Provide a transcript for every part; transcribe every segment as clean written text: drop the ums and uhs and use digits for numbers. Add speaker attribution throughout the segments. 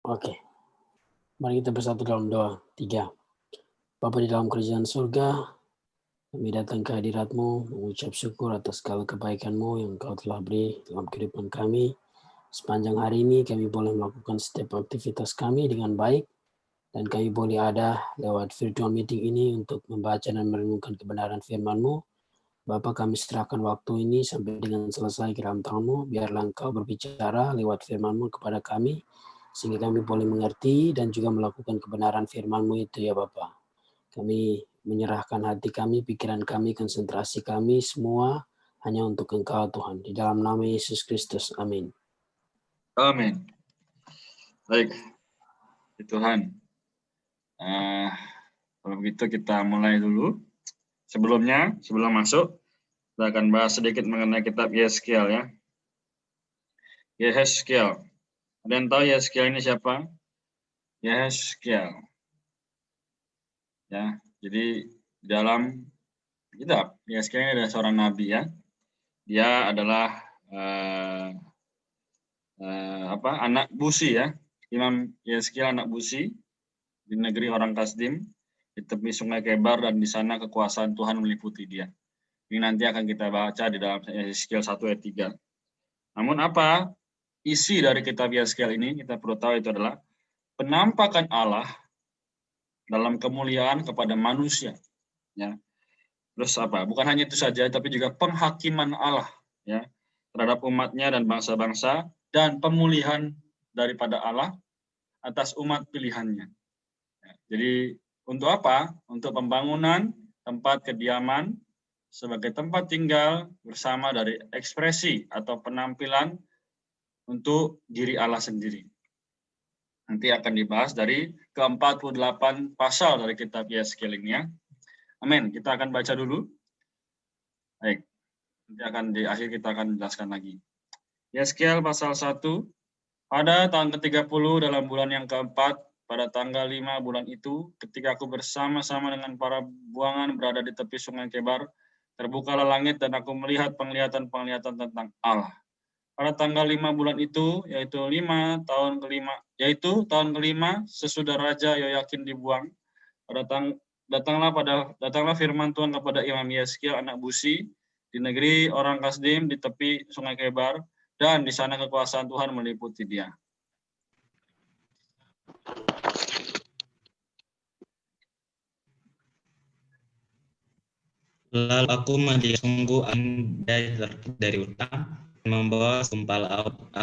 Speaker 1: Oke. Mari kita bersatu dalam doa. 3. Bapa di dalam kerajaan surga, kami datang ke hadirat-Mu, mengucap syukur atas segala kebaikan-Mu yang Kau telah beri dalam kehidupan kami. Sepanjang hari ini kami boleh melakukan setiap aktivitas kami dengan baik, dan kami boleh ada lewat virtual meeting ini untuk membaca dan merenungkan kebenaran firman-Mu. Bapa, kami serahkan waktu ini sampai dengan selesai ke dalam tangan-Mu, biarlah Engkau berbicara lewat firman-Mu kepada kami, sehingga kami boleh mengerti dan juga melakukan kebenaran firman-Mu itu ya Bapa. Kami menyerahkan hati kami, pikiran kami, konsentrasi kami semua hanya untuk Engkau Tuhan. Di dalam nama Yesus Kristus. Amin.
Speaker 2: Amin. Baik, Tuhan. Kalau begitu kita mulai dulu. Sebelum masuk, kita akan bahas sedikit mengenai kitab Yeskiel ya. Yeskiel. Ada yang tahu Yeskiel ini siapa? Yeskiel. Ya, jadi dalam kitab Yeskiel ini adalah seorang nabi ya. Dia adalah anak busi ya. Imam Yeskiel anak busi di negeri orang Kasdim, di tepi sungai Kebar, dan di sana kekuasaan Tuhan meliputi dia. Ini nanti akan kita baca di dalam Yeskiel 1 ayat 3. Namun apa isi dari kitab Yeskiel ini? Kita perlu tahu itu adalah penampakan Allah dalam kemuliaan kepada manusia. Ya. Terus apa? Bukan hanya itu saja, tapi juga penghakiman Allah ya terhadap umatnya dan bangsa-bangsa, dan pemulihan daripada Allah atas umat pilihannya. Ya, jadi untuk apa? Untuk pembangunan tempat kediaman sebagai tempat tinggal bersama dari ekspresi atau penampilan untuk diri Allah sendiri. Nanti akan dibahas dari ke-48 pasal dari kitab Yeskiel ini ya. Amin. Kita akan baca dulu. Baik. Nanti akan di akhir kita akan jelaskan lagi. Yeskiel pasal 1. Pada tahun ke-30 dalam bulan yang keempat, pada tanggal 5 bulan itu, ketika aku bersama-sama dengan para buangan berada di tepi sungai Kebar, terbukalah langit dan aku melihat penglihatan-penglihatan tentang Allah. Pada tanggal 5 bulan itu, yaitu tahun kelima sesudah Raja Yoyakin dibuang, datanglah firman Tuhan kepada Imam Yeskiel anak busi di negeri orang Kasdim di tepi sungai Kebar, dan di sana kekuasaan Tuhan meliputi dia.
Speaker 3: Lalu aku melihat sungguh angin dari utara, membawa segumpal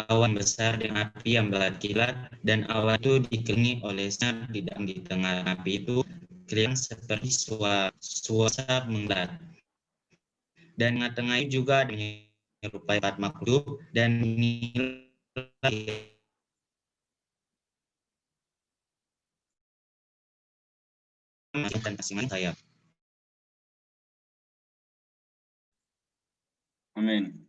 Speaker 3: awan besar dan api yang berkilat, dan awan itu dikelilingi oleh sinar di tengah api itu kelihatan seperti suasa menggelat. Dan di tengah itu juga menyerupai empat makhluk, dan inilah masing-masing sayap.
Speaker 2: Amin.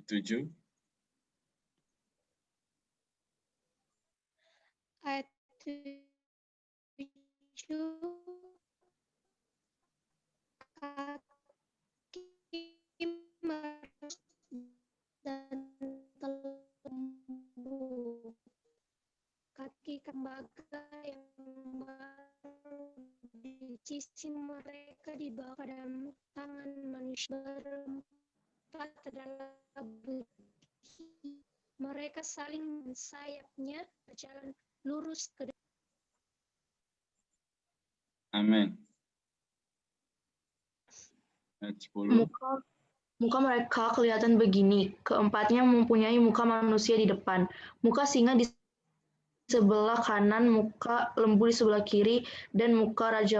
Speaker 2: 7.
Speaker 4: Ayat 7. Kaki merus dan telembu, kaki tembaga yang baru dicuci mereka dibawa ke dalam tangan manusia berempat adalah besi. Mereka saling sayapnya berjalan lurus ke depan.
Speaker 2: Amin. Ayat 10.
Speaker 5: Muka mereka kelihatan begini, keempatnya mempunyai muka manusia di depan, muka singa di sebelah kanan, muka lembu di sebelah kiri, dan muka Raja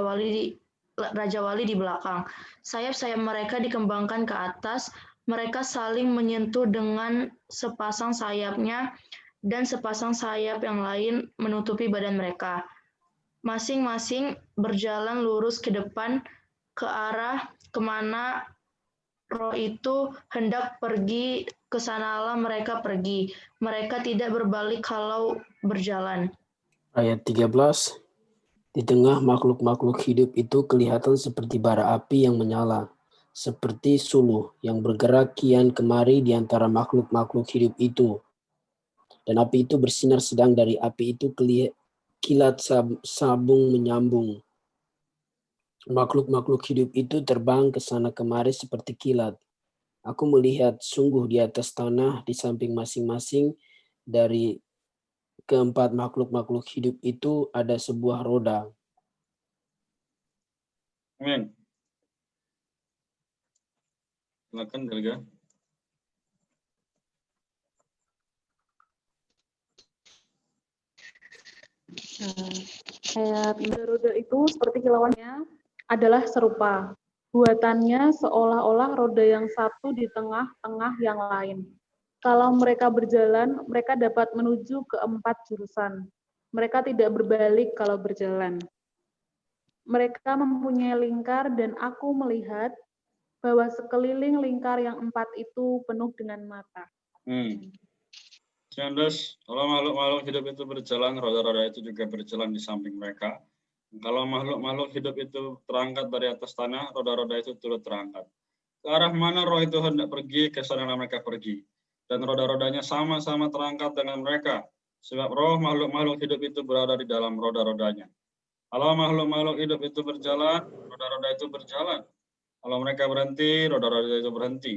Speaker 5: Wali di belakang. Sayap-sayap mereka dikembangkan ke atas, mereka saling menyentuh dengan sepasang sayapnya, dan sepasang sayap yang lain menutupi badan mereka. Masing-masing berjalan lurus ke depan, ke arah kemana roh itu hendak pergi, ke sanalah mereka pergi. Mereka tidak berbalik kalau berjalan.
Speaker 1: Ayat 13. Di tengah makhluk-makhluk hidup itu kelihatan seperti bara api yang menyala. seperti suluh yang bergerak kian kemari di antara makhluk-makhluk hidup itu. Dan api itu bersinar sedang dari api itu kilat sabung menyambung. Makhluk-makhluk hidup itu terbang ke sana kemari seperti kilat. Aku melihat sungguh di atas tanah di samping masing-masing dari keempat makhluk-makhluk hidup itu ada sebuah roda.
Speaker 2: Amin. Silakan, Delga.
Speaker 6: Roda itu seperti kilauannya adalah serupa. Buatannya seolah-olah roda yang satu di tengah-tengah yang lain. Kalau mereka berjalan, mereka dapat menuju ke 4 jurusan. Mereka tidak berbalik kalau berjalan. Mereka mempunyai lingkar dan aku melihat bahwa sekeliling lingkar yang 4 itu penuh dengan mata.
Speaker 2: 19. Kalau makhluk-makhluk hidup itu berjalan, roda-roda itu juga berjalan di samping mereka. Kalau makhluk-makhluk hidup itu terangkat dari atas tanah, roda-roda itu turut terangkat. Ke arah mana roh itu hendak pergi, ke sana mereka pergi. Dan roda-rodanya sama-sama terangkat dengan mereka. Sebab roh makhluk-makhluk hidup itu berada di dalam roda-rodanya. Kalau makhluk-makhluk hidup itu berjalan, roda-roda itu berjalan. Kalau mereka berhenti, roda-roda itu berhenti.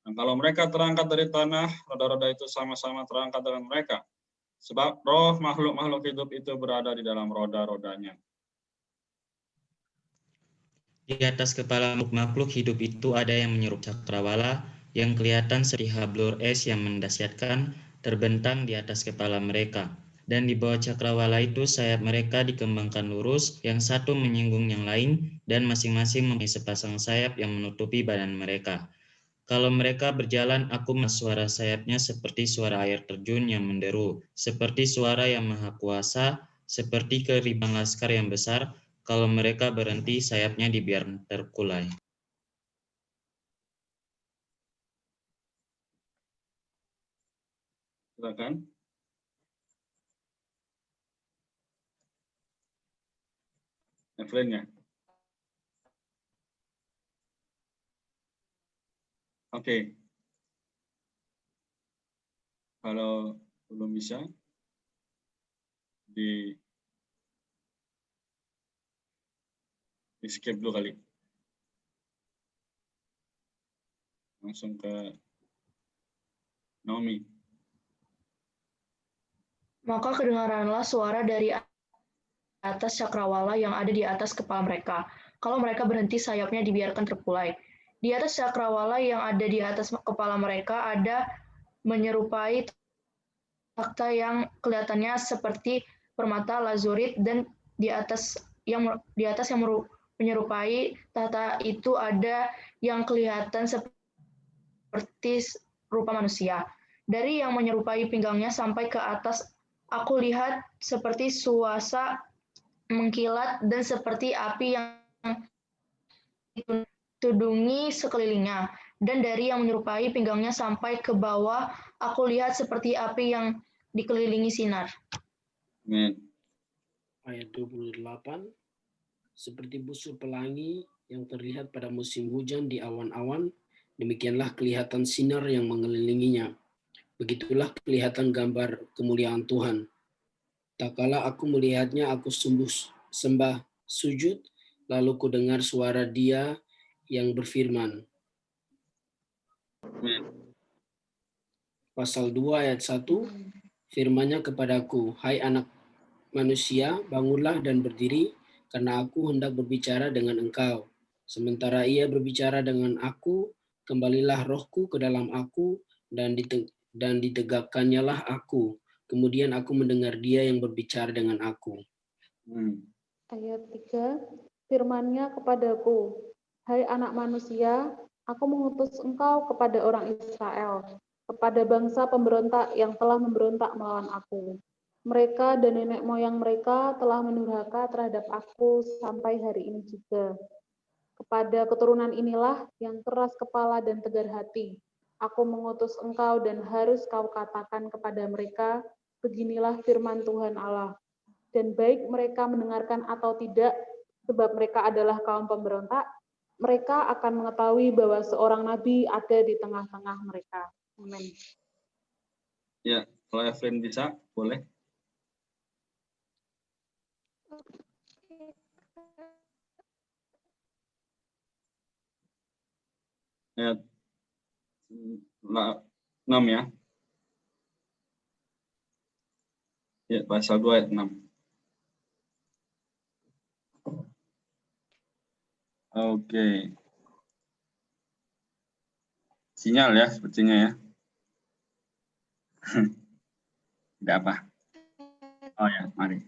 Speaker 2: Dan kalau mereka terangkat dari tanah, roda-roda itu sama-sama terangkat dengan mereka. Sebab roh makhluk-makhluk hidup itu berada di dalam roda-rodanya.
Speaker 3: Di atas kepala makhluk hidup itu ada yang menyerupai cakrawala yang kelihatan seperti hablur es yang mendasyatkan terbentang di atas kepala mereka. Dan di bawah cakrawala itu sayap mereka dikembangkan lurus, yang satu menyinggung yang lain, dan masing-masing mempunyai sepasang sayap yang menutupi badan mereka. Kalau mereka berjalan, aku mendengar suara sayapnya seperti suara air terjun yang menderu, seperti suara yang maha kuasa, seperti keributan laskar yang besar. Kalau mereka berhenti, sayapnya dibiarkan terkulai.
Speaker 2: Silakan. Evelyn ya. Oke. Kalau belum bisa, di skip dulu kali. Langsung ke Naomi.
Speaker 5: Maka kedengaranlah suara dari atas cakrawala yang ada di atas kepala mereka. Kalau mereka berhenti, sayapnya dibiarkan terkulai. Di atas cakrawala yang ada di atas kepala mereka ada menyerupai takhta yang kelihatannya seperti permata lazurit, dan di atas yang menyerupai tahta itu ada yang kelihatan seperti rupa manusia. Dari yang menyerupai pinggangnya sampai ke atas, aku lihat seperti suasa mengkilat dan seperti api yang ditudungi sekelilingnya. Dan dari yang menyerupai pinggangnya sampai ke bawah, aku lihat seperti api yang dikelilingi sinar.
Speaker 2: Amin.
Speaker 1: Ayat 28. Seperti busur pelangi yang terlihat pada musim hujan di awan-awan, demikianlah kelihatan sinar yang mengelilinginya. Begitulah kelihatan gambar kemuliaan Tuhan. Tak kala aku melihatnya, aku sembah sujud, lalu ku dengar suara Dia yang berfirman. Pasal 2 ayat 1, firman-Nya kepadaku, hai anak manusia, bangunlah dan berdiri, karena aku hendak berbicara dengan engkau. Sementara ia berbicara dengan aku, kembalilah rohku ke dalam aku, dan ditegakkannya lah aku. Kemudian aku mendengar Dia yang berbicara dengan aku.
Speaker 6: Ayat 3, firman-Nya kepadaku, hai anak manusia, aku mengutus engkau kepada orang Israel, kepada bangsa pemberontak yang telah memberontak melawan aku. Mereka dan nenek moyang mereka telah mendurhaka terhadap aku sampai hari ini juga. Kepada keturunan inilah yang keras kepala dan tegar hati, aku mengutus engkau dan harus kau katakan kepada mereka, beginilah firman Tuhan Allah. Dan baik mereka mendengarkan atau tidak, sebab mereka adalah kaum pemberontak, mereka akan mengetahui bahwa seorang nabi ada di tengah-tengah mereka. Amin.
Speaker 2: Ya, kalau Evelyn bisa, boleh. Ayat 6 ya. Ya, pasal 2 ayat 6. Oke. Sinyal ya, sepertinya ya. Tidak apa. Oh ya, mari.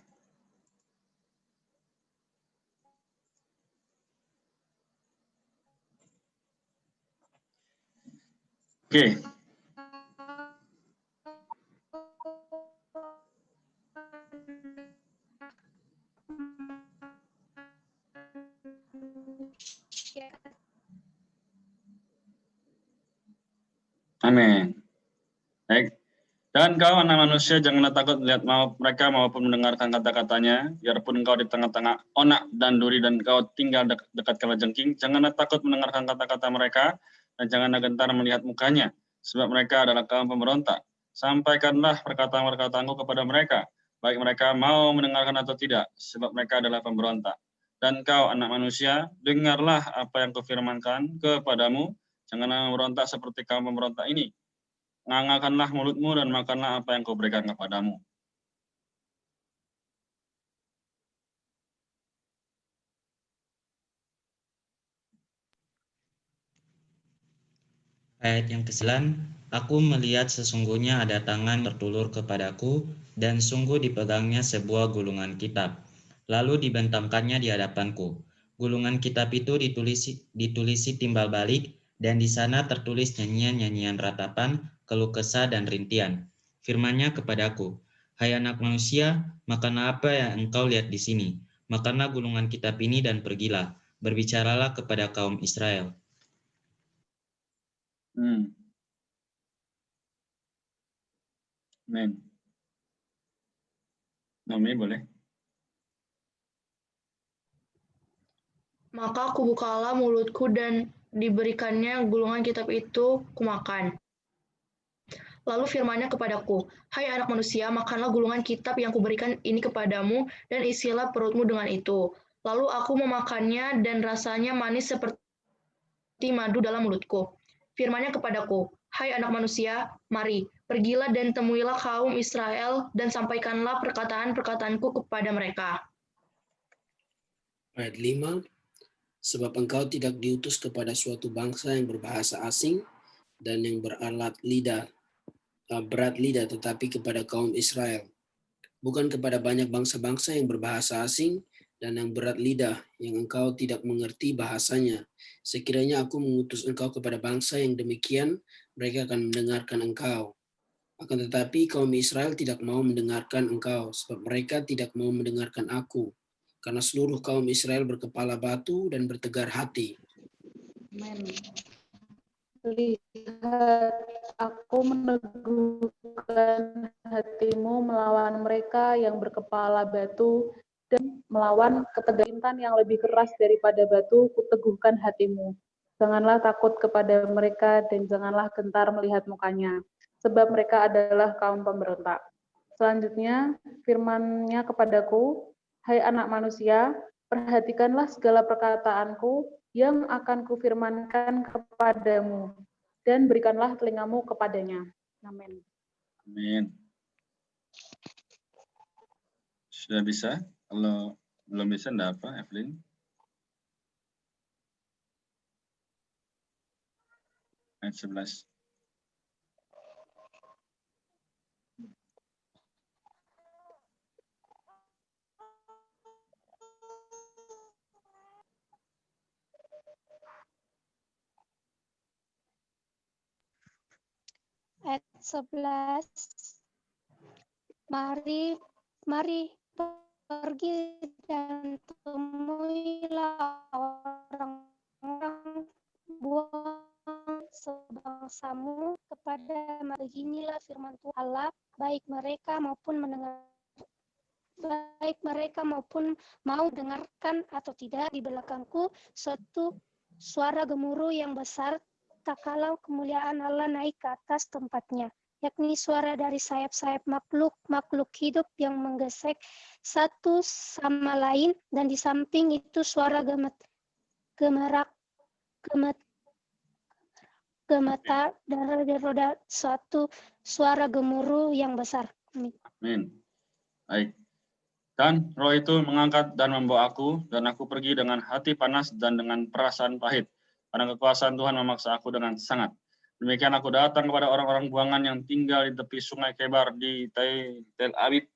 Speaker 2: Oke. Amin. Baik. Dan kau anak manusia janganlah takut melihat mereka maupun mendengarkan kata-katanya, biarpun engkau di tengah-tengah onak dan duri dan kau tinggal dekat kalajengking, janganlah takut mendengarkan kata-kata mereka dan janganlah gentar melihat mukanya, sebab mereka adalah kaum pemberontak. Sampaikanlah perkataan-perkataanku kepada mereka, baik mereka mau mendengarkan atau tidak, sebab mereka adalah pemberontak. Dan kau anak manusia, dengarlah apa yang kufirmankan kepadamu, janganlah memberontak seperti kaum pemberontak ini. Nganga-kanlah mulutmu dan makanlah apa yang kuberikan kepadamu.
Speaker 3: Ayat yang ke-9, aku melihat sesungguhnya ada tangan tertulur kepadaku, dan sungguh dipegangnya sebuah gulungan kitab. Lalu dibentangkannya di hadapanku. Gulungan kitab itu ditulisi timbal balik, dan di sana tertulis nyanyian-nyanyian ratapan, keluh kesah dan rintian. Firman-Nya kepadaku, hai anak manusia, makanlah apa yang engkau lihat di sini. Makanlah gulungan kitab ini dan pergilah. Berbicaralah kepada kaum Israel.
Speaker 2: Amin. Naomi boleh.
Speaker 5: Maka kubukalah mulutku dan diberikannya gulungan kitab itu kumakan. Lalu firman-Nya kepadaku, hai anak manusia, makanlah gulungan kitab yang kuberikan ini kepadamu dan isilah perutmu dengan itu. Lalu aku memakannya dan rasanya manis seperti madu dalam mulutku. Firman-Nya kepadaku, hai anak manusia, mari, pergilah dan temuilah kaum Israel dan sampaikanlah perkataan-perkataanku kepada mereka.
Speaker 1: Ayat 5, sebab engkau tidak diutus kepada suatu bangsa yang berbahasa asing dan yang berat lidah, tetapi kepada kaum Israel. Bukan kepada banyak bangsa-bangsa yang berbahasa asing dan yang berat lidah, yang engkau tidak mengerti bahasanya. Sekiranya aku mengutus engkau kepada bangsa yang demikian, mereka akan mendengarkan engkau. Akan tetapi kaum Israel tidak mau mendengarkan engkau, sebab mereka tidak mau mendengarkan aku. Karena seluruh kaum Israel berkepala batu dan bertegar hati.
Speaker 6: Amin. Lihat, aku meneguhkan hatimu melawan mereka yang berkepala batu dan melawan ketegaran yang lebih keras daripada batu, kuteguhkan hatimu. Janganlah takut kepada mereka dan janganlah gentar melihat mukanya, sebab mereka adalah kaum pemberontak. Selanjutnya, firman-Nya kepadaku, hai anak manusia, perhatikanlah segala perkataanku yang akan kufirmankan kepadamu, dan berikanlah telingamu kepadanya. Amin.
Speaker 2: Amin. Sudah bisa? Kalau belum bisa, enggak apa, Evelyn? Ayat 11.
Speaker 4: Ayat 11. Mari pergi dan temuilah orang-orang buang sebangsamu kepada beginilah firman Tuhan Allah, baik mereka maupun mau dengarkan atau tidak di belakangku, suatu suara gemuruh yang besar, tak kalah kemuliaan Allah naik ke atas tempatnya, yakni suara dari sayap-sayap makhluk hidup yang menggesek satu sama lain, dan di samping itu suara gemetar dari roda, suatu suara gemuruh yang besar.
Speaker 2: Amin. Baik. Dan roh itu mengangkat dan membawa aku, dan aku pergi dengan hati panas dan dengan perasaan pahit. Karena kekuasaan Tuhan memaksa aku dengan sangat. Demikian aku datang kepada orang-orang buangan yang tinggal di tepi sungai Kebar di Tel Aviv,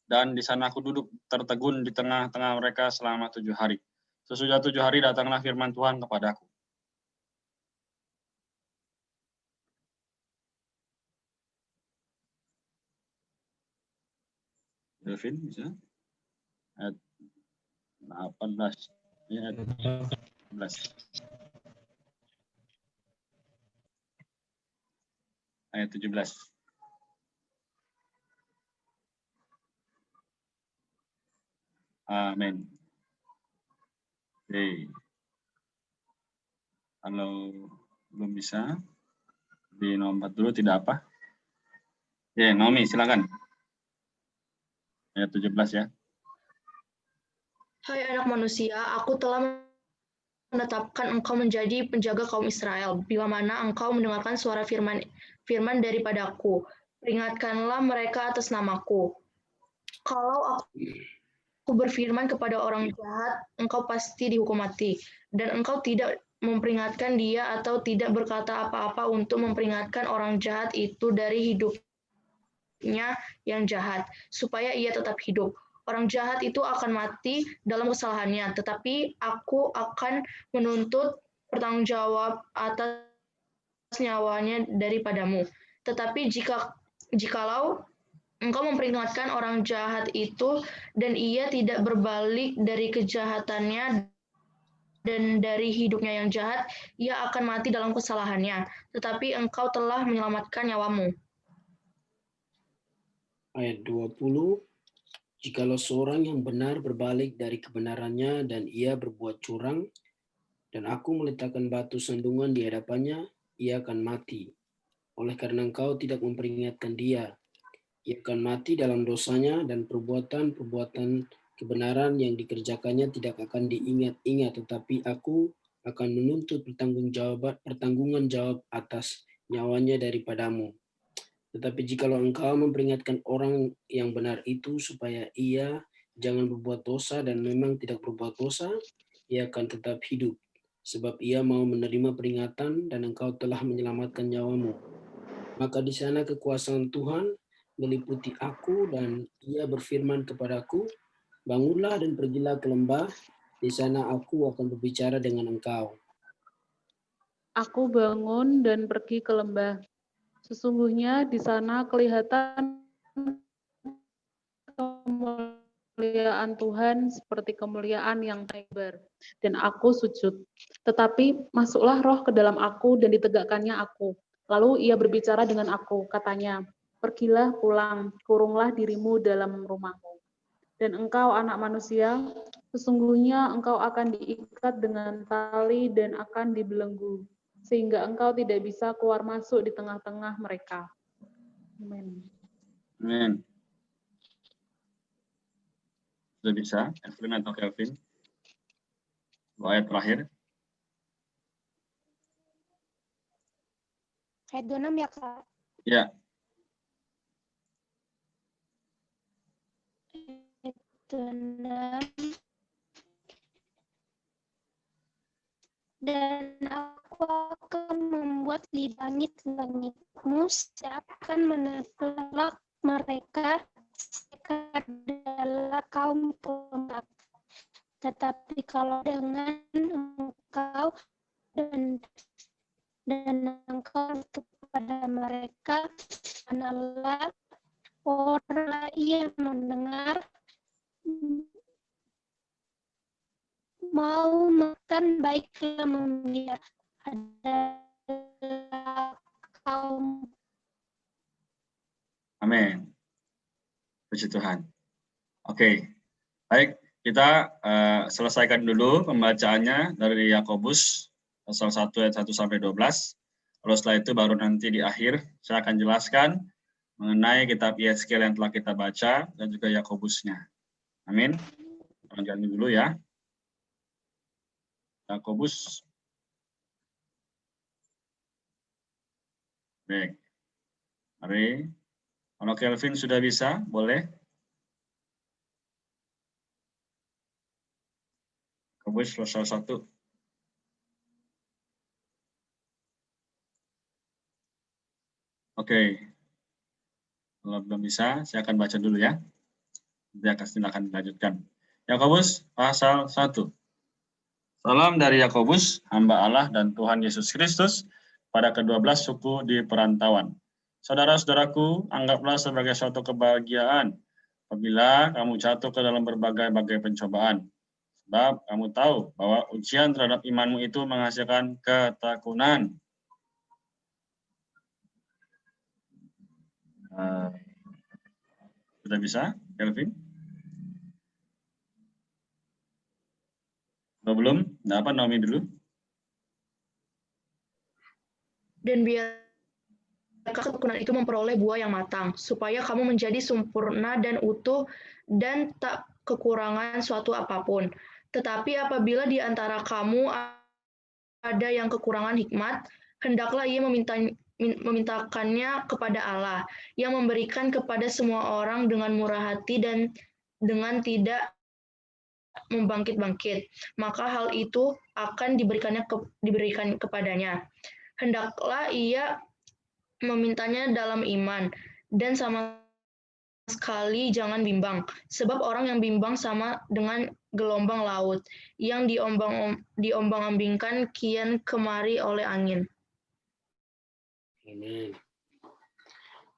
Speaker 2: dan di sana aku duduk tertegun di tengah-tengah mereka selama 7 hari. Sesudah 7 hari datanglah firman Tuhan kepadaku. Delvin, bisa? Ayat 18. Ayat 18. Ayat 17. Amin. Oke. Kalau belum bisa, di nomor 4 dulu tidak apa. Ya, Naomi, silakan. Ayat 17 ya.
Speaker 5: Hai anak manusia, aku telah menetapkan engkau menjadi penjaga kaum Israel. Bila mana engkau mendengarkan suara firman daripadaku, peringatkanlah mereka atas namaku. Kalau aku berfirman kepada orang jahat, engkau pasti dihukum mati. Dan engkau tidak memperingatkan dia atau tidak berkata apa-apa untuk memperingatkan orang jahat itu dari hidupnya yang jahat, supaya ia tetap hidup. Orang jahat itu akan mati dalam kesalahannya, tetapi aku akan menuntut pertanggungjawab atas nyawanya daripadamu. Tetapi jikalau engkau memperingatkan orang jahat itu dan ia tidak berbalik dari kejahatannya dan dari hidupnya yang jahat, ia akan mati dalam kesalahannya. Tetapi engkau telah menyelamatkan nyawamu.
Speaker 1: Ayat 20. Jikalau seorang yang benar berbalik dari kebenarannya dan ia berbuat curang, dan aku meletakkan batu sandungan di hadapannya, ia akan mati. Oleh karena engkau tidak memperingatkan dia, ia akan mati dalam dosanya, dan perbuatan-perbuatan kebenaran yang dikerjakannya tidak akan diingat-ingat, tetapi aku akan menuntut pertanggungan jawab atas nyawanya daripadamu. Tetapi jikalau engkau memperingatkan orang yang benar itu supaya ia jangan berbuat dosa dan memang tidak berbuat dosa, ia akan tetap hidup. Sebab ia mau menerima peringatan dan engkau telah menyelamatkan nyawamu. Maka di sana kekuasaan Tuhan meliputi aku dan ia berfirman kepadaku, bangunlah dan pergilah ke lembah, di sana aku akan berbicara dengan engkau.
Speaker 6: Aku bangun dan pergi ke lembah. Sesungguhnya di sana kelihatan kemuliaan Tuhan seperti kemuliaan yang Kebar, dan aku sujud. Tetapi masuklah roh ke dalam aku dan ditegakkannya aku. Lalu ia berbicara dengan aku, katanya, pergilah pulang, kurunglah dirimu dalam rumahmu. Dan engkau anak manusia, sesungguhnya engkau akan diikat dengan tali dan akan dibelenggu, sehingga engkau tidak bisa keluar masuk di tengah-tengah mereka. Amin.
Speaker 2: Amin. Sudah bisa, Evelyn atau Kelvin? Ayat terakhir.
Speaker 4: Ayat 26 ya, Kak?
Speaker 2: Ya.
Speaker 4: Ayat 26. Dan aku akan membuat di langit-langitmu seakan menolak mereka adalah kaum pemberontak. Tetapi kalau dengan engkau dan engkau kepada mereka adalah orang yang mendengar mau makan baiklah memelihara adalah kaum.
Speaker 2: Amin. Puji Tuhan. Oke, baik, kita selesaikan dulu pembacaannya dari Yakobus pasal 1 ayat 1 sampai 12. Lalu setelah itu baru nanti di akhir saya akan jelaskan mengenai kitab Yeskiel yang telah kita baca dan juga Yakobusnya. Amin. Jangan dulu ya. Yakobus. Baik. Mari. Kalau Kelvin sudah bisa, boleh. Yakobus pasal 1. Oke. Kalau belum bisa, saya akan baca dulu ya. Nanti akan dilanjutkan. Yakobus pasal 1. Salam dari Yakobus, hamba Allah dan Tuhan Yesus Kristus, pada ke-12 suku di perantauan. Saudara-saudaraku, anggaplah sebagai suatu kebahagiaan apabila kamu jatuh ke dalam berbagai-bagai pencobaan. Sebab kamu tahu bahwa ujian terhadap imanmu itu menghasilkan ketekunan. Sudah bisa, Kelvin? Belum? Nah, apa Naomi dulu?
Speaker 5: Dan biarkah ketekunan itu memperoleh buah yang matang, supaya kamu menjadi sempurna dan utuh dan tak kekurangan suatu apapun. Tetapi apabila di antara kamu ada yang kekurangan hikmat, hendaklah ia memintakannya kepada Allah, yang memberikan kepada semua orang dengan murah hati dan dengan tidak membangkit-bangkit, maka hal itu akan diberikan kepadanya. Hendaklah ia memintanya dalam iman, dan sama sekali jangan bimbang, sebab orang yang bimbang sama dengan gelombang laut, yang diombang-ambingkan kian kemari oleh angin.
Speaker 1: Amin.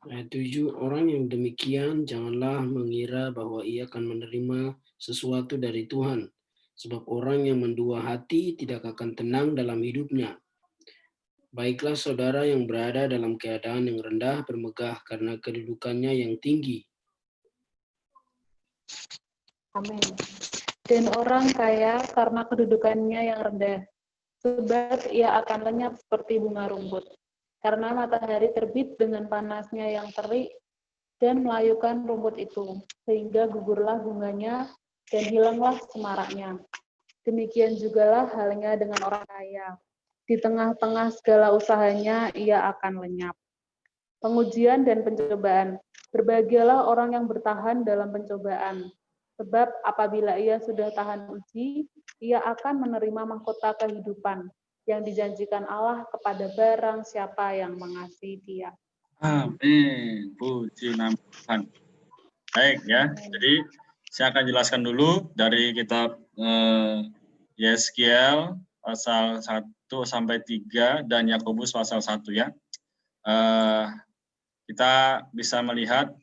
Speaker 1: Ayat 7, orang yang demikian janganlah mengira bahwa ia akan menerima sesuatu dari Tuhan, sebab orang yang mendua hati tidak akan tenang dalam hidupnya. Baiklah saudara yang berada dalam keadaan yang rendah bermegah karena kedudukannya yang tinggi.
Speaker 6: Amin. Dan orang kaya karena kedudukannya yang rendah, sebab ia akan lenyap seperti bunga rumput. Karena matahari terbit dengan panasnya yang terik dan melayukan rumput itu, sehingga gugurlah bunganya dan hilanglah semaraknya. Demikian jugalah halnya dengan orang kaya. Di tengah-tengah segala usahanya, ia akan lenyap. Pengujian dan pencobaan. Berbahagialah orang yang bertahan dalam pencobaan. Sebab apabila ia sudah tahan uji, ia akan menerima mahkota kehidupan yang dijanjikan Allah kepada barang siapa yang mengasihi Dia.
Speaker 2: Amin. Puji nama Tuhan. Baik ya. Jadi saya akan jelaskan dulu dari kitab Yeskiel pasal 1 sampai 3 dan Yakobus pasal 1 ya. Kita bisa melihat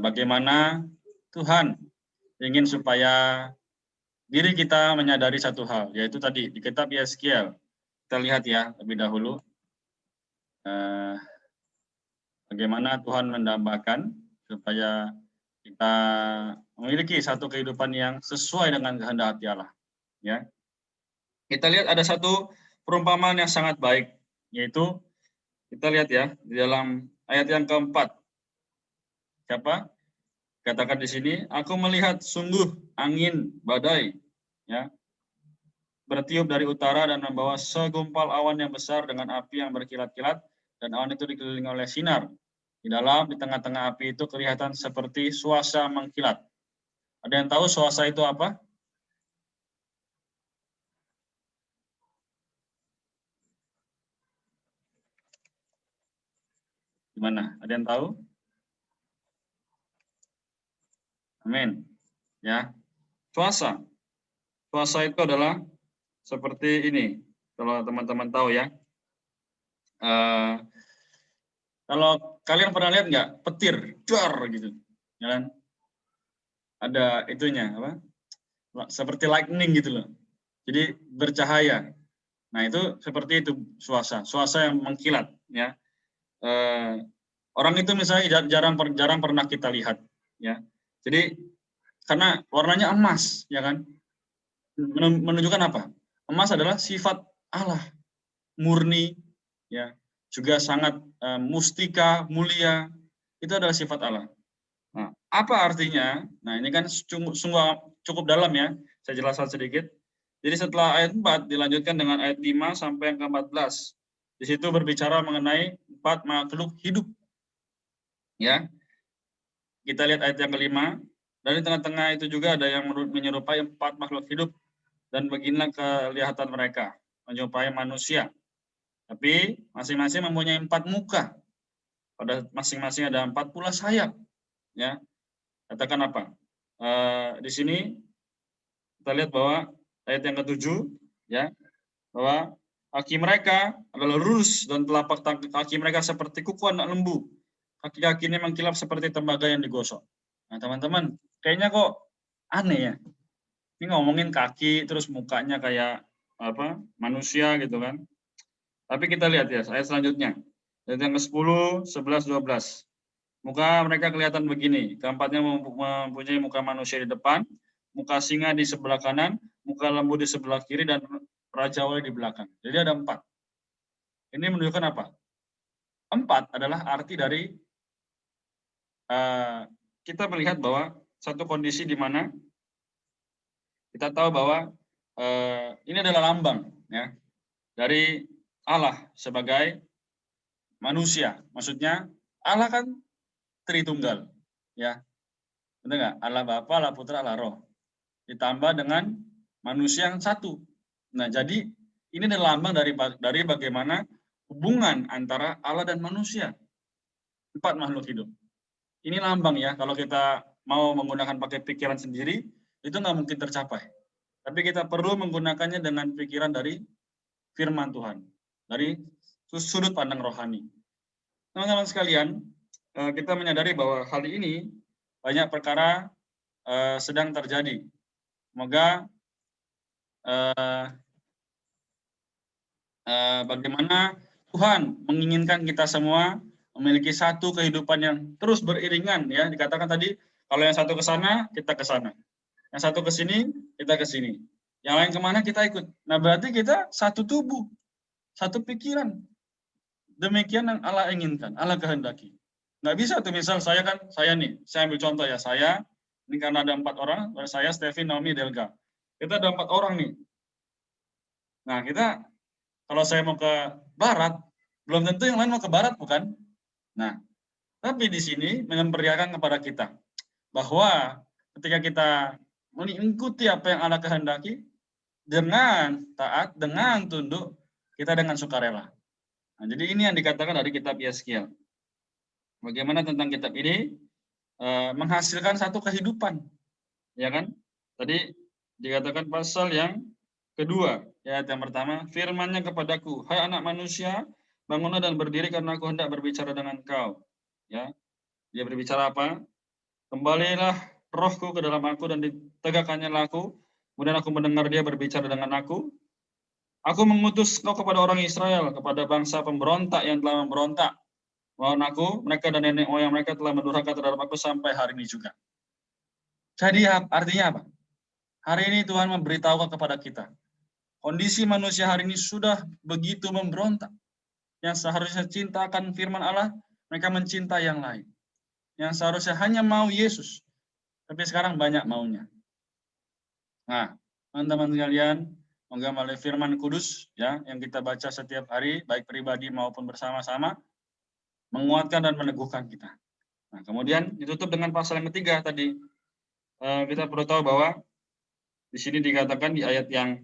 Speaker 2: bagaimana Tuhan ingin supaya diri kita menyadari satu hal, yaitu tadi di kitab Yeskiel. Kita lihat ya lebih dahulu bagaimana Tuhan mendambakan supaya kita memiliki satu kehidupan yang sesuai dengan kehendak hati Allah. Ya, kita lihat ada satu perumpamaan yang sangat baik, yaitu kita lihat ya di dalam ayat yang keempat. Siapa? Katakan di sini, aku melihat sungguh angin badai, ya, bertiup dari utara dan membawa segumpal awan yang besar dengan api yang berkilat-kilat, dan awan itu dikelilingi oleh sinar. Di tengah-tengah api itu kelihatan seperti suasa mengkilat. Ada yang tahu suasa itu apa? Gimana? Ada yang tahu? Amin. Ya. Suasa. Suasa itu adalah seperti ini. Kalau teman-teman tahu ya. Kalau kalian pernah lihat nggak petir, dar gitu, ya kan? Ada itunya apa? Seperti lightning gitu loh. Jadi bercahaya. Nah itu seperti itu suasa yang mengkilat, ya. Orang itu misalnya jarang pernah kita lihat, ya. Jadi karena warnanya emas, ya kan? Menunjukkan apa? Emas adalah sifat Allah, murni, ya, juga sangat mustika, mulia. Itu adalah sifat Allah. Nah, apa artinya? Nah, ini kan sungguh cukup dalam ya. Saya jelaskan sedikit. Jadi setelah ayat 4 dilanjutkan dengan ayat 5 sampai yang ke-14. Di situ berbicara mengenai 4 makhluk hidup. Ya. Kita lihat ayat yang ke-5. Dan di tengah-tengah itu juga ada yang menyerupai 4 makhluk hidup. Dan beginilah kelihatan mereka, menyerupai manusia. Tapi masing-masing mempunyai 4 muka. Pada masing-masing ada 4 pula sayap. Ya. Katakan apa? Di sini kita lihat bahwa ayat yang ke-7, ya, bahwa kaki mereka adalah lurus dan telapak kaki mereka seperti kuku anak lembu. Kaki-kakinya mengkilap seperti tembaga yang digosok. Nah, teman-teman, kayaknya kok aneh ya. Ini ngomongin kaki, terus mukanya kayak apa? Manusia gitu kan. Tapi kita lihat ya, ayat selanjutnya. Ayat yang ke-10, 11, 12. Muka mereka kelihatan begini. Keempatnya mempunyai muka manusia di depan, muka singa di sebelah kanan, muka lembu di sebelah kiri, dan raja wali di belakang. Jadi ada 4. Ini menunjukkan apa? 4 adalah arti dari kita melihat bahwa satu kondisi di mana kita tahu bahwa ini adalah lambang ya dari Allah sebagai manusia. Maksudnya Allah kan Tritunggal, ya, benar nggak? Allah Bapa, Allah Putra, Allah Roh, ditambah dengan manusia yang satu. Nah, jadi ini adalah lambang dari bagaimana hubungan antara Allah dan manusia, 4 makhluk hidup. Ini lambang ya, kalau kita mau menggunakan pakai pikiran sendiri, itu nggak mungkin tercapai. Tapi kita perlu menggunakannya dengan pikiran dari firman Tuhan, dari sudut pandang rohani. Teman-teman sekalian, kita menyadari bahwa hal ini banyak perkara sedang terjadi. Semoga bagaimana Tuhan menginginkan kita semua memiliki satu kehidupan yang terus beriringan ya. Dikatakan tadi kalau yang satu ke sana, kita ke sana. Yang satu ke sini, kita ke sini. Yang lain kemana kita ikut. Nah, berarti kita satu tubuh, satu pikiran. Demikian yang Allah inginkan, Allah kehendaki. Nggak bisa tuh misal saya nih, saya ambil contoh ya, saya, ini karena ada 4 orang, saya, Stevin, Naomi, Delga. Kita ada 4 orang nih. Nah, kita, kalau saya mau ke barat, belum tentu yang lain mau ke barat, bukan? Nah, tapi di sini memperlihatkan kepada kita, bahwa ketika kita mengikuti apa yang Allah kehendaki, dengan taat, dengan tunduk, kita dengan sukarela. Nah, jadi ini yang dikatakan dari kitab Yeskiel. Bagaimana tentang kitab ini menghasilkan satu kehidupan, ya kan? Tadi dikatakan pasal yang kedua, ayat yang pertama, firman-Nya kepadaku, hai anak manusia, bangunlah dan berdiri karena aku hendak berbicara dengan kau. Ya, dia berbicara apa? Kembalilah rohku ke dalam aku dan ditegakkannya aku. Kemudian aku mendengar dia berbicara dengan aku. Aku mengutus kau kepada orang Israel, kepada bangsa pemberontak yang telah memberontak. Mohon aku, mereka dan nenek moyang mereka telah mendurhaka terhadap aku sampai hari ini juga. Jadi artinya apa? Hari ini Tuhan memberitahu kepada kita. Kondisi manusia hari ini sudah begitu memberontak. Yang seharusnya cinta akan firman Allah, mereka mencinta yang lain. Yang seharusnya hanya mau Yesus. Tapi sekarang banyak maunya. Nah, teman-teman sekalian, semoga melalui firman kudus ya yang kita baca setiap hari, baik pribadi maupun bersama-sama, menguatkan dan meneguhkan kita. Nah, kemudian ditutup dengan pasal yang ketiga tadi. Kita perlu tahu bahwa di sini dikatakan di ayat yang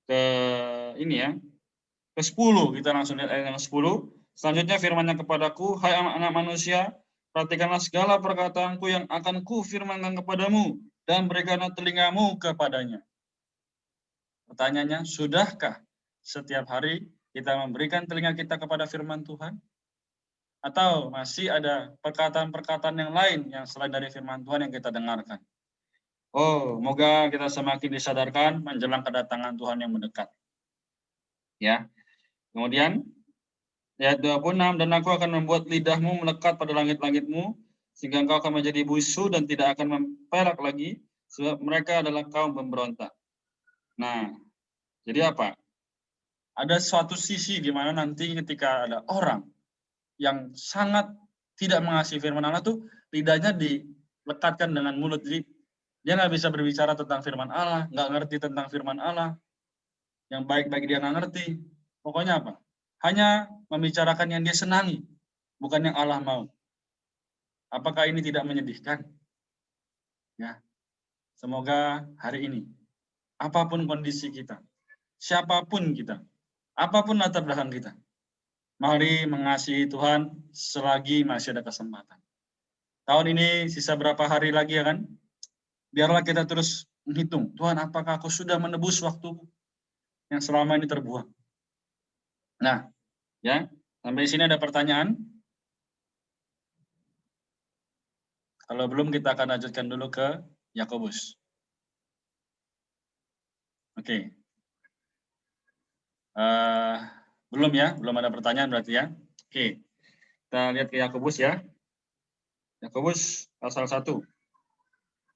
Speaker 2: ke-10, kita langsung lihat ayat yang ke-10. Selanjutnya firman-Nya kepadaku, hai anak manusia, perhatikanlah segala perkataanku yang akan kufirmankan kepadamu dan berikanlah telingamu kepadanya. Pertanyaannya, sudahkah setiap hari kita memberikan telinga kita kepada firman Tuhan? Atau masih ada perkataan-perkataan yang lain yang selain dari firman Tuhan yang kita dengarkan? Oh, semoga kita semakin disadarkan menjelang kedatangan Tuhan yang mendekat. Ya. Kemudian ayat 26, dan aku akan membuat lidahmu melekat pada langit-langitmu sehingga engkau akan menjadi bisu dan tidak akan memperak lagi sebab mereka adalah kaum pemberontak. Nah, Jadi apa? Ada suatu sisi di mana nanti ketika ada orang yang sangat tidak mengasihi firman Allah tuh lidahnya dilekatkan dengan mulut. Jadi dia nggak bisa berbicara tentang firman Allah, nggak ngerti tentang firman Allah, yang baik-baik dia nggak ngerti. Pokoknya apa? Hanya membicarakan yang dia senangi, bukan yang Allah mau. Apakah ini tidak menyedihkan? Ya, semoga hari ini, apapun kondisi kita, siapapun kita, apapun latar belakang kita, mari mengasihi Tuhan selagi masih ada kesempatan. Tahun ini sisa berapa hari lagi ya kan? Biarlah kita terus menghitung, Tuhan apakah aku sudah menebus waktu yang selama ini terbuang? Nah, ya, sampai sini ada pertanyaan? Kalau belum, kita akan lanjutkan dulu ke Yakobus. Oke. Belum ya, belum ada pertanyaan berarti ya. Oke, kita lihat ke Yakobus ya. Yakobus pasal 1.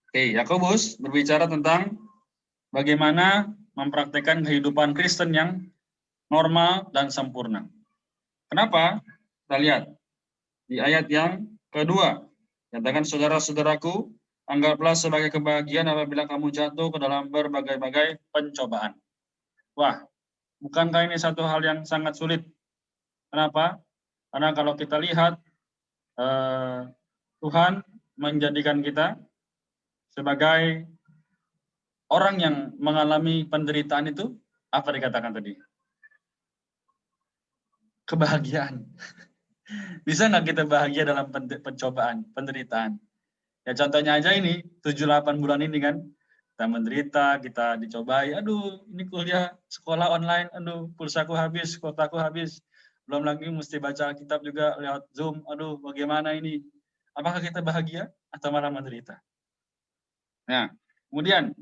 Speaker 2: Oke, Yakobus berbicara tentang bagaimana mempraktekkan kehidupan Kristen yang normal dan sempurna. Kenapa? Kita lihat di ayat yang kedua. Katakan, saudara-saudaraku, anggaplah sebagai kebahagiaan apabila kamu jatuh ke dalam berbagai-bagai pencobaan. Wah, bukankah ini satu hal yang sangat sulit? Kenapa? Karena kalau kita lihat, Tuhan menjadikan kita sebagai orang yang mengalami penderitaan itu, apa dikatakan tadi? Kebahagiaan. Bisa nggak kita bahagia dalam pencobaan, penderitaan? Ya contohnya aja ini, 7-8 bulan ini kan, kita menderita, kita dicobai, aduh ini kuliah, sekolah online, aduh pulsaku habis, kuotaku habis, belum lagi mesti baca kitab juga lewat Zoom, aduh bagaimana ini? Apakah kita bahagia atau malah menderita? Nah, kemudian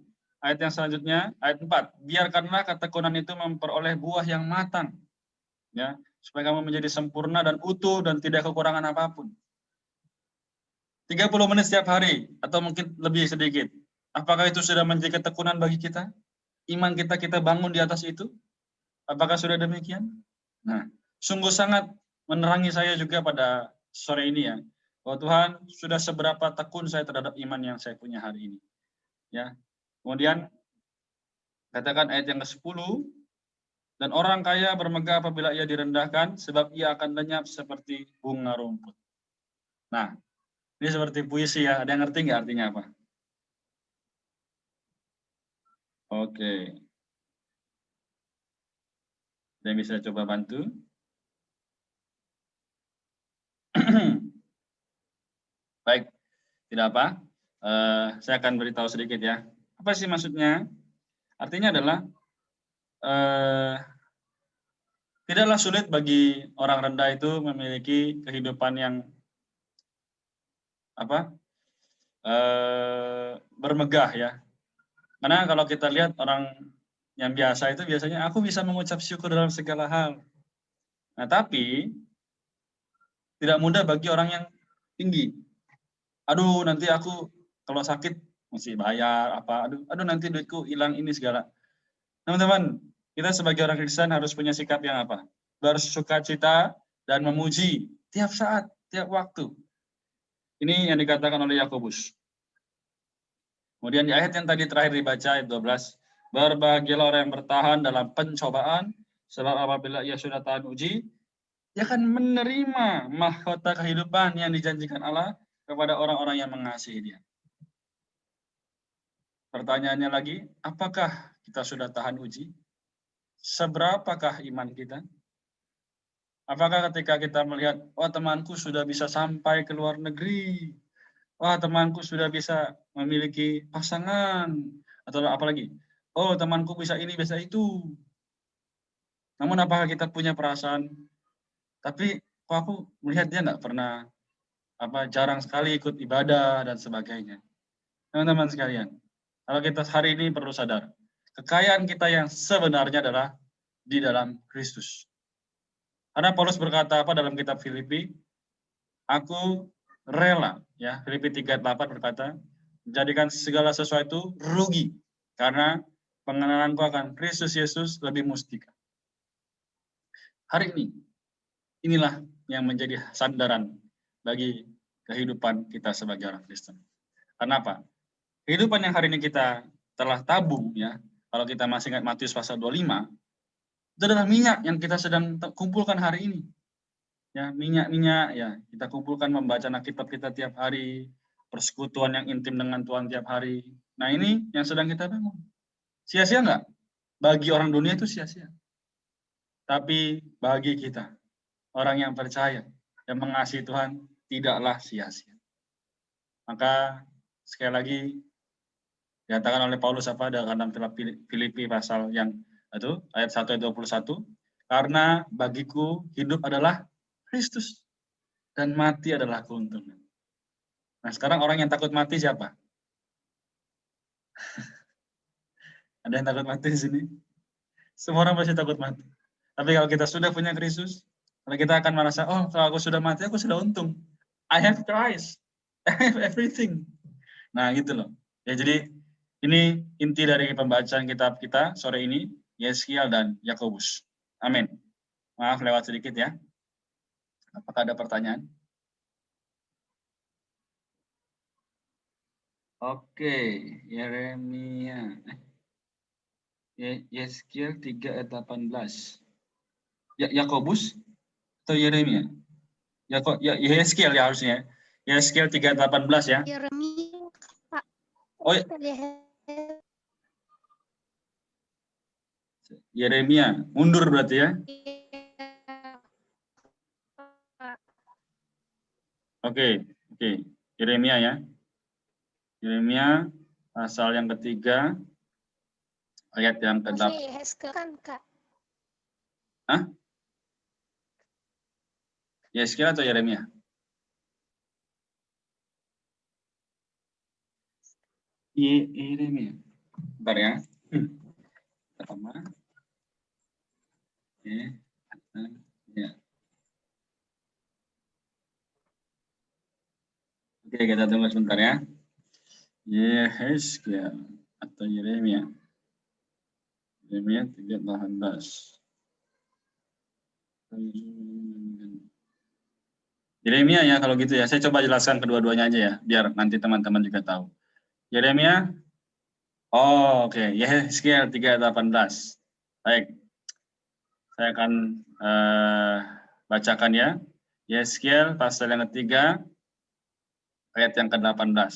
Speaker 2: ayat yang selanjutnya, ayat 4, biarkanlah ketekunan itu memperoleh buah yang matang, ya, supaya kamu menjadi sempurna dan utuh dan tidak kekurangan apapun. 30 menit setiap hari, atau mungkin lebih sedikit. Apakah itu sudah menjadi ketekunan bagi kita? Iman kita bangun di atas itu? Apakah sudah demikian? Nah, sungguh sangat menerangi saya juga pada sore ini ya, bahwa Tuhan sudah seberapa tekun saya terhadap iman yang saya punya hari ini. Ya, kemudian katakan ayat yang ke-10, dan orang kaya bermegah apabila ia direndahkan, sebab ia akan lenyap seperti bunga rumput. Nah, ini seperti puisi ya, ada yang ngerti nggak artinya apa? Oke. Ada yang bisa coba bantu? Baik, tidak apa. Saya akan beritahu sedikit ya. Apa sih maksudnya? Artinya adalah tidaklah sulit bagi orang rendah itu memiliki kehidupan yang bermegah ya. Karena kalau kita lihat orang yang biasa itu biasanya aku bisa mengucap syukur dalam segala hal. Nah, tapi tidak mudah bagi orang yang tinggi. Aduh, nanti aku kalau sakit mesti bayar apa. Aduh nanti duitku hilang ini segala. Teman-teman, kita sebagai orang Kristen harus punya sikap yang apa? Bersukacita dan memuji tiap saat, tiap waktu. Ini yang dikatakan oleh Yakobus. Kemudian di ayat yang tadi terakhir dibaca, ayat 12, berbahagialah orang yang bertahan dalam pencobaan, sebab apabila ia sudah tahan uji, dia akan menerima mahkota kehidupan yang dijanjikan Allah kepada orang-orang yang mengasihi Dia. Pertanyaannya lagi, apakah kita sudah tahan uji? Seberapakah iman kita? Apakah ketika kita melihat, wah temanku sudah bisa sampai ke luar negeri, wah temanku sudah bisa memiliki pasangan, atau apalagi, oh temanku bisa ini, bisa itu. Namun apakah kita punya perasaan, tapi kok aku melihat dia nggak pernah, jarang sekali ikut ibadah dan sebagainya. Teman-teman sekalian, kalau kita hari ini perlu sadar, kekayaan kita yang sebenarnya adalah di dalam Kristus. Karena Paulus berkata apa dalam kitab Filipi? Aku rela, ya, Filipi 3:8 berkata, menjadikan segala sesuatu rugi karena pengenalanku akan Kristus Yesus lebih mustika. Hari ini, inilah yang menjadi sandaran bagi kehidupan kita sebagai orang Kristen. Kenapa? Kehidupan yang hari ini kita telah tabung, ya, kalau kita masih ingat Matius pasal 25, itu adalah minyak yang kita sedang kumpulkan hari ini. Ya, minyak-minyak, ya, kita kumpulkan membaca Alkitab kita tiap hari, persekutuan yang intim dengan Tuhan tiap hari. Nah, ini yang sedang kita bangun. Sia-sia nggak? Bagi orang dunia itu sia-sia. Tapi bagi kita, orang yang percaya, yang mengasihi Tuhan, tidaklah sia-sia. Maka sekali lagi dikatakan oleh Paulus dalam Filipi pasal yang itu ayat 1 ayat 21, karena bagiku hidup adalah Kristus dan mati adalah keuntungan. Nah, sekarang orang yang takut mati siapa? Ada yang takut mati di sini? Semua orang pasti takut mati. Tapi kalau kita sudah punya Kristus, kalau kita akan merasa, oh, kalau aku sudah mati, aku sudah untung. I have Christ. I have everything. Nah, gitu loh. Ya, jadi ini inti dari pembacaan kitab kita sore ini, Yeskiel dan Yakobus. Amin. Maaf lewat sedikit ya. Apakah ada pertanyaan? Oke, Yeremia. Yeskiel 3 ayat 18. Yakobus atau Yeremia? Yeskiel ya harusnya. Yeskiel 3 ayat 18 ya.
Speaker 4: Yeremia, Pak.
Speaker 2: Oh, Yeremia, mundur berarti ya. Oke. Yeremia ya. Yeremia pasal yang ketiga, ayat yang ke-8.
Speaker 4: Kan, Kak?
Speaker 2: Hah? Yeskiel atau Yeremia? Yeremia. Bentar ya. Pertama. Ya. Oke, kita tunggu sebentar ya. Yeskiel atau Yeremia. Yeremia 3:18. Yeremia ya kalau gitu ya. Saya coba jelaskan kedua-duanya aja ya, biar nanti teman-teman juga tahu. Yeremia. Oh, oke. Yeskiel 3:18. Baik. Saya akan bacakan ya. Yeskiel pasal yang ketiga, ayat yang ke-18.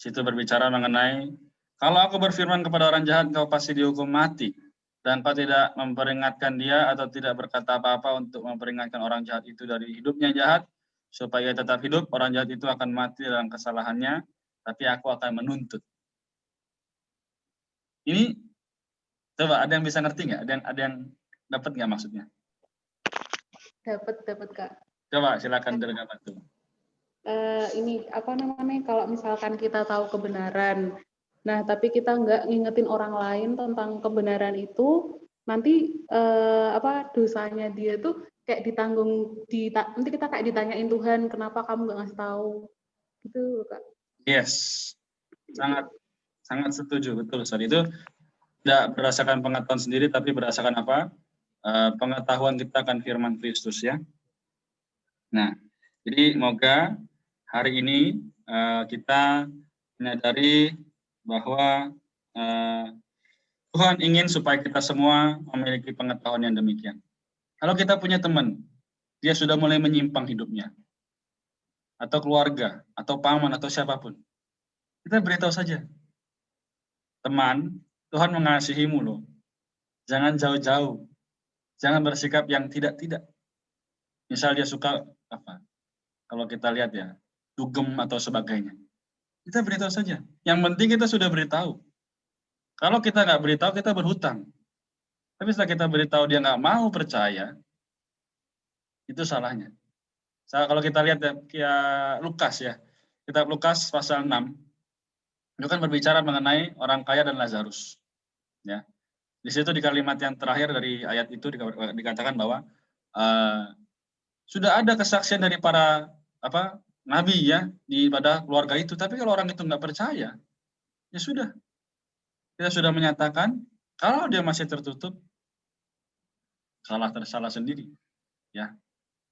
Speaker 2: Situ berbicara mengenai, kalau aku berfirman kepada orang jahat, kau pasti dihukum mati. Dan kau tidak memperingatkan dia atau tidak berkata apa-apa untuk memperingatkan orang jahat itu dari hidupnya jahat, supaya tetap hidup, orang jahat itu akan mati dalam kesalahannya, tapi aku akan menuntut. Ini, coba ada yang bisa ngerti nggak? Ada yang dapat nggak maksudnya?
Speaker 6: Dapat Kak.
Speaker 2: Coba silakan Dirga bantu.
Speaker 6: Ini apa namanya, kalau misalkan kita tahu kebenaran, nah tapi kita nggak ngingetin orang lain tentang kebenaran itu, nanti dosanya dia tuh kayak ditanggung, nanti kita kayak ditanyain Tuhan, kenapa kamu nggak ngasih tahu, gitu Kak.
Speaker 2: Yes, sangat setuju, betul. Saat itu tidak berdasarkan pengetahuan sendiri, tapi berdasarkan apa? Pengetahuan kita akan firman Kristus ya. Nah, jadi semoga hari ini kita menyadari bahwa Tuhan ingin supaya kita semua memiliki pengetahuan yang demikian. Kalau kita punya teman, dia sudah mulai menyimpang hidupnya, atau keluarga, atau paman, atau siapapun, kita beritahu saja. Teman, Tuhan mengasihimu loh. Jangan jauh-jauh. Jangan bersikap yang tidak-tidak. Misal dia suka apa? Kalau kita lihat ya, dugem atau sebagainya. Kita beritahu saja. Yang penting kita sudah beritahu. Kalau kita nggak beritahu, kita berhutang. Tapi setelah kita beritahu dia nggak mau percaya, itu salahnya. Kalau kita lihat ya Lukas ya, kitab Lukas pasal 6, itu kan berbicara mengenai orang kaya dan Lazarus. Ya, di situ di kalimat yang terakhir dari ayat itu dikatakan bahwa sudah ada kesaksian dari para nabi ya pada keluarga itu, tapi kalau orang itu nggak percaya, ya sudah, kita sudah menyatakan, kalau dia masih tertutup, salah sendiri. Ya.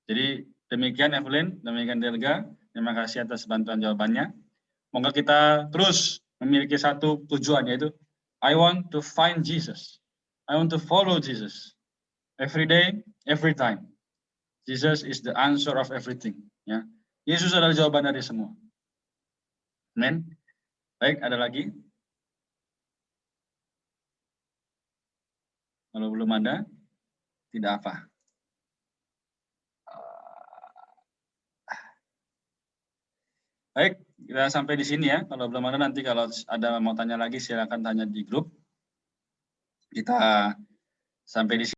Speaker 2: Jadi demikian Evelyn, demikian Delga. Terima kasih atas bantuan jawabannya. Semoga kita terus memiliki satu tujuan, yaitu I want to find Jesus. I want to follow Jesus. Every day, every time. Jesus is the answer of everything. Ya. Yesus adalah jawaban dari semua. Amin. Baik, ada lagi? Kalau belum ada, tidak apa. Baik, kita sampai di sini ya. Kalau belum ada, nanti kalau ada mau tanya lagi, silakan tanya di grup. Kita sampai di sini.